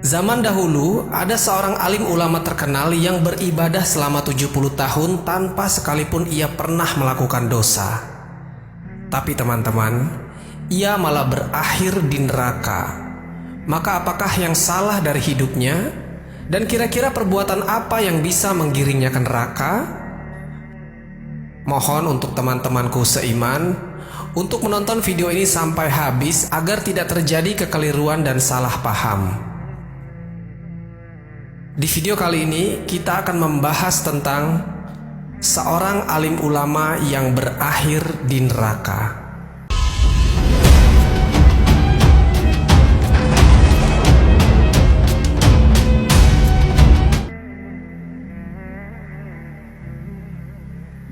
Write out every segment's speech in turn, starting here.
Zaman dahulu, ada seorang alim ulama terkenal yang beribadah selama 70 tahun tanpa sekalipun ia pernah melakukan dosa. Tapi teman-teman, ia malah berakhir di neraka. Maka apakah yang salah dari hidupnya? Dan kira-kira perbuatan apa yang bisa menggiringnya ke neraka? Mohon untuk teman-temanku seiman untuk menonton video ini sampai habis agar tidak terjadi kekeliruan dan salah paham. Di video kali ini kita akan membahas tentang seorang alim ulama yang berakhir di neraka.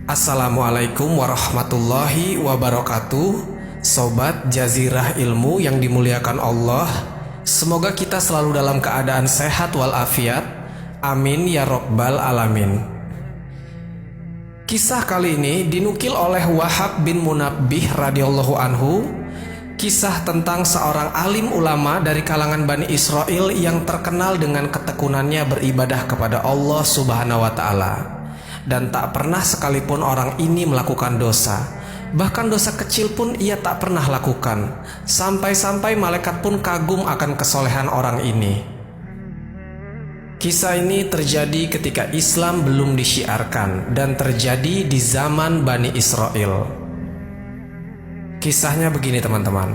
Assalamualaikum warahmatullahi wabarakatuh. Sobat Jazirah Ilmu yang dimuliakan Allah, semoga kita selalu dalam keadaan sehat walafiat. Amin ya Rabbal Alamin. Kisah kali ini dinukil oleh Wahab bin Munabbih radhiyallahu anhu. Kisah tentang seorang alim ulama dari kalangan Bani Israel yang terkenal dengan ketekunannya beribadah kepada Allah Subhanahu wa Ta'ala, dan tak pernah sekalipun orang ini melakukan dosa. Bahkan dosa kecil pun ia tak pernah lakukan. Sampai-sampai malaikat pun kagum akan kesolehan orang ini. Kisah ini terjadi ketika Islam belum disyiarkan dan terjadi di zaman Bani Israel. Kisahnya begini teman-teman.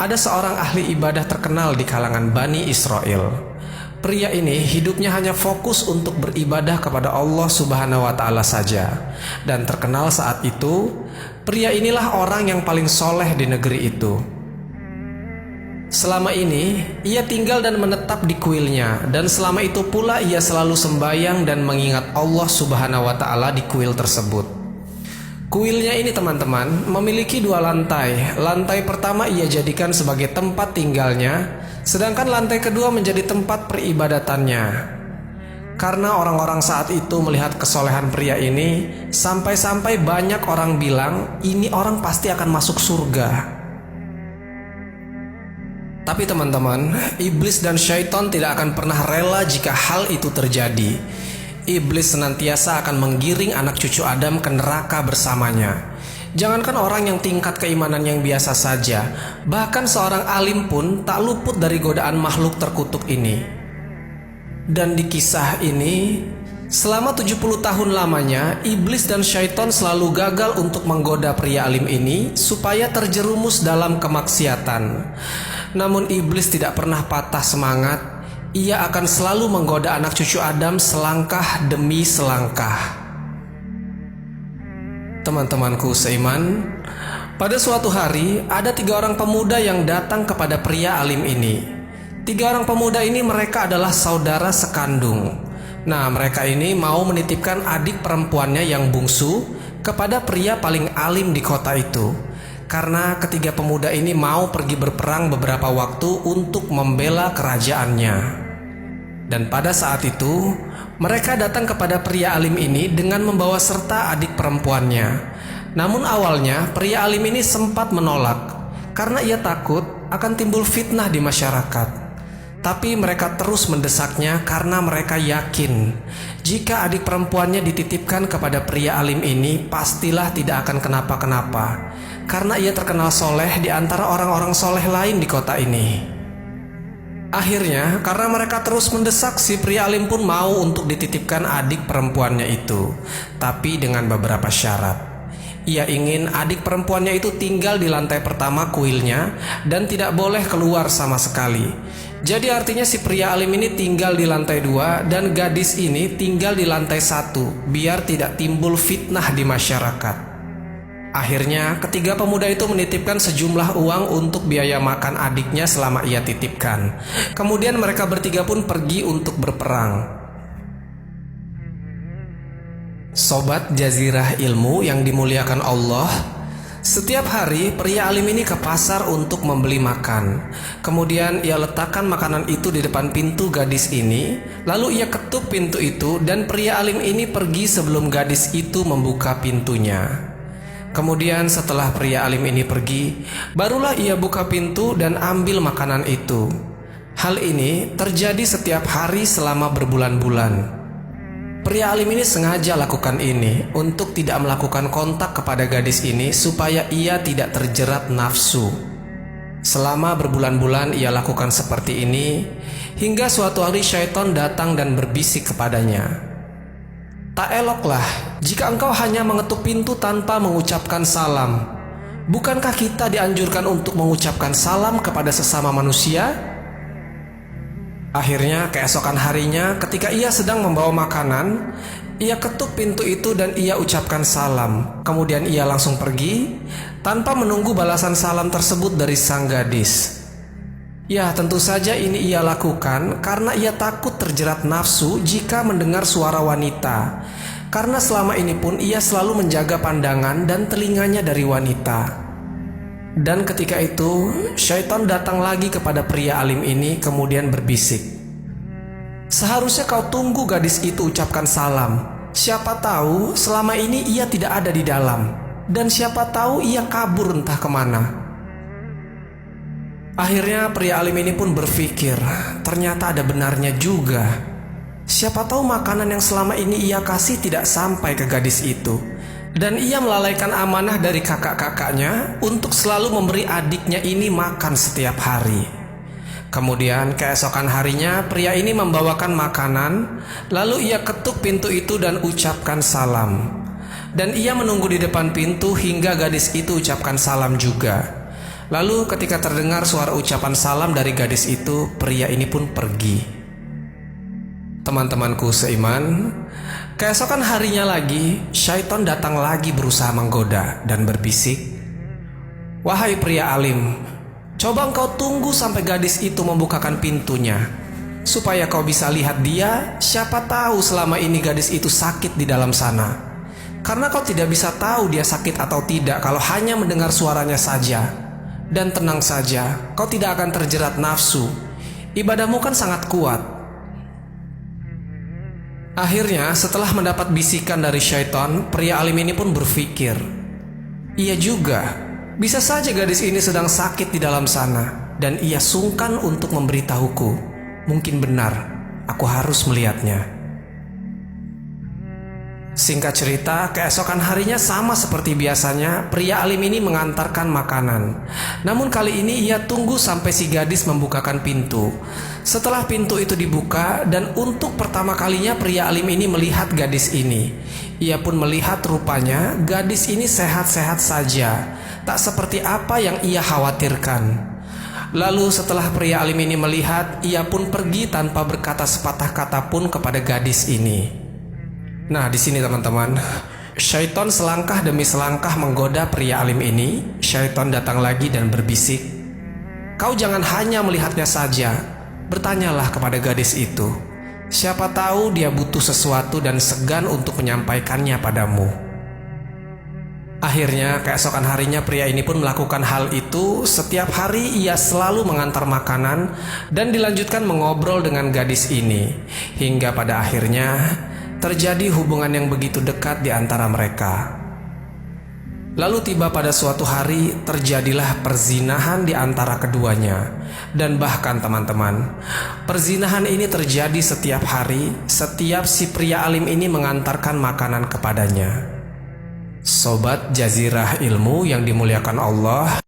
Ada seorang ahli ibadah terkenal di kalangan Bani Israel. Pria ini hidupnya hanya fokus untuk beribadah kepada Allah Subhanahu wa Ta'ala saja. Dan terkenal saat itu, pria inilah orang yang paling soleh di negeri itu. Selama ini, ia tinggal dan menetap di kuilnya, dan selama itu pula ia selalu sembahyang dan mengingat Allah Subhanahu wa Ta'ala di kuil tersebut. Kuilnya ini teman-teman memiliki 2 lantai. Lantai pertama ia jadikan sebagai tempat tinggalnya, sedangkan lantai kedua menjadi tempat peribadatannya. Karena orang-orang saat itu melihat kesolehan pria ini, sampai-sampai banyak orang bilang, ini orang pasti akan masuk surga. Tapi teman-teman, iblis dan syaitan tidak akan pernah rela jika hal itu terjadi. Iblis senantiasa akan menggiring anak cucu Adam ke neraka bersamanya. Jangankan orang yang tingkat keimanan yang biasa saja, bahkan seorang alim pun tak luput dari godaan makhluk terkutuk ini. Dan di kisah ini, selama 70 tahun lamanya, iblis dan syaitan selalu gagal untuk menggoda pria alim ini supaya terjerumus dalam kemaksiatan. Namun iblis tidak pernah patah semangat. Ia akan selalu menggoda anak cucu Adam selangkah demi selangkah. Teman-temanku seiman, pada suatu hari ada 3 orang pemuda yang datang kepada pria alim ini. 3 orang pemuda ini mereka adalah saudara sekandung. Nah, mereka ini mau menitipkan adik perempuannya yang bungsu kepada pria paling alim di kota itu. Karena ketiga pemuda ini mau pergi berperang beberapa waktu untuk membela kerajaannya. Dan pada saat itu, mereka datang kepada pria alim ini dengan membawa serta adik perempuannya. Namun awalnya pria alim ini sempat menolak karena ia takut akan timbul fitnah di masyarakat. Tapi mereka terus mendesaknya karena mereka yakin jika adik perempuannya dititipkan kepada pria alim ini pastilah tidak akan kenapa-kenapa, karena ia terkenal soleh di antara orang-orang soleh lain di kota ini. Akhirnya, karena mereka terus mendesak, si pria alim pun mau untuk dititipkan adik perempuannya itu, tapi dengan beberapa syarat. Ia ingin adik perempuannya itu tinggal di lantai pertama kuilnya dan tidak boleh keluar sama sekali. Jadi artinya si pria alim ini tinggal di lantai 2 dan gadis ini tinggal di lantai 1, biar tidak timbul fitnah di masyarakat. Akhirnya ketiga pemuda itu menitipkan sejumlah uang untuk biaya makan adiknya selama ia titipkan. Kemudian mereka bertiga pun pergi untuk berperang. Sobat Jazirah Ilmu yang dimuliakan Allah, setiap hari pria alim ini ke pasar untuk membeli makan. Kemudian ia letakkan makanan itu di depan pintu gadis ini. Lalu ia ketuk pintu itu dan pria alim ini pergi sebelum gadis itu membuka pintunya. Kemudian setelah pria alim ini pergi, barulah ia buka pintu dan ambil makanan itu. Hal ini terjadi setiap hari selama berbulan-bulan. Pria alim ini sengaja lakukan ini untuk tidak melakukan kontak kepada gadis ini supaya ia tidak terjerat nafsu. Selama berbulan-bulan ia lakukan seperti ini, hingga suatu hari syaitan datang dan berbisik kepadanya. Tak eloklah jika engkau hanya mengetuk pintu tanpa mengucapkan salam. Bukankah kita dianjurkan untuk mengucapkan salam kepada sesama manusia? Akhirnya keesokan harinya ketika ia sedang membawa makanan, ia ketuk pintu itu dan ia ucapkan salam. Kemudian ia langsung pergi tanpa menunggu balasan salam tersebut dari sang gadis. Ya, tentu saja ini ia lakukan karena ia takut terjerat nafsu jika mendengar suara wanita. Karena selama ini pun ia selalu menjaga pandangan dan telinganya dari wanita. Dan ketika itu, syaitan datang lagi kepada pria alim ini kemudian berbisik, "Seharusnya kau tunggu gadis itu ucapkan salam. Siapa tahu selama ini ia tidak ada di dalam. Dan siapa tahu ia kabur entah kemana." Akhirnya pria alim ini pun berpikir, ternyata ada benarnya juga. Siapa tahu makanan yang selama ini ia kasih tidak sampai ke gadis itu. Dan ia melalaikan amanah dari kakak-kakaknya untuk selalu memberi adiknya ini makan setiap hari. Kemudian keesokan harinya pria ini membawakan makanan, lalu ia ketuk pintu itu dan ucapkan salam. Dan ia menunggu di depan pintu hingga gadis itu ucapkan salam juga. Lalu ketika terdengar suara ucapan salam dari gadis itu, pria ini pun pergi. Teman-temanku seiman, keesokan harinya lagi, syaitan datang lagi berusaha menggoda dan berbisik, "Wahai pria alim, coba engkau tunggu sampai gadis itu membukakan pintunya, supaya kau bisa lihat dia. Siapa tahu selama ini gadis itu sakit di dalam sana. Karena kau tidak bisa tahu dia sakit atau tidak kalau hanya mendengar suaranya saja. Dan tenang saja, kau tidak akan terjerat nafsu. Ibadahmu kan sangat kuat." Akhirnya setelah mendapat bisikan dari syaitan, pria alim ini pun berpikir, "Iya juga, bisa saja gadis ini sedang sakit di dalam sana, dan ia sungkan untuk memberitahuku. Mungkin benar, aku harus melihatnya." Singkat cerita, keesokan harinya sama seperti biasanya, pria alim ini mengantarkan makanan. Namun kali ini ia tunggu sampai si gadis membukakan pintu. Setelah pintu itu dibuka dan untuk pertama kalinya pria alim ini melihat gadis ini. Ia pun melihat rupanya gadis ini sehat-sehat saja, tak seperti apa yang ia khawatirkan. Lalu setelah pria alim ini melihat, ia pun pergi tanpa berkata sepatah kata pun kepada gadis ini. Nah, di sini teman-teman, syaitan selangkah demi selangkah menggoda pria alim ini. Syaitan datang lagi dan berbisik, "Kau jangan hanya melihatnya saja, bertanyalah kepada gadis itu. Siapa tahu dia butuh sesuatu dan segan untuk menyampaikannya padamu." Akhirnya keesokan harinya pria ini pun melakukan hal itu. Setiap hari ia selalu mengantar makanan dan dilanjutkan mengobrol dengan gadis ini. Hingga pada akhirnya terjadi hubungan yang begitu dekat di antara mereka. Lalu tiba pada suatu hari terjadilah perzinahan di antara keduanya. Dan bahkan teman-teman, perzinahan ini terjadi setiap hari, setiap si pria alim ini mengantarkan makanan kepadanya. Sobat Jazirah Ilmu yang dimuliakan Allah,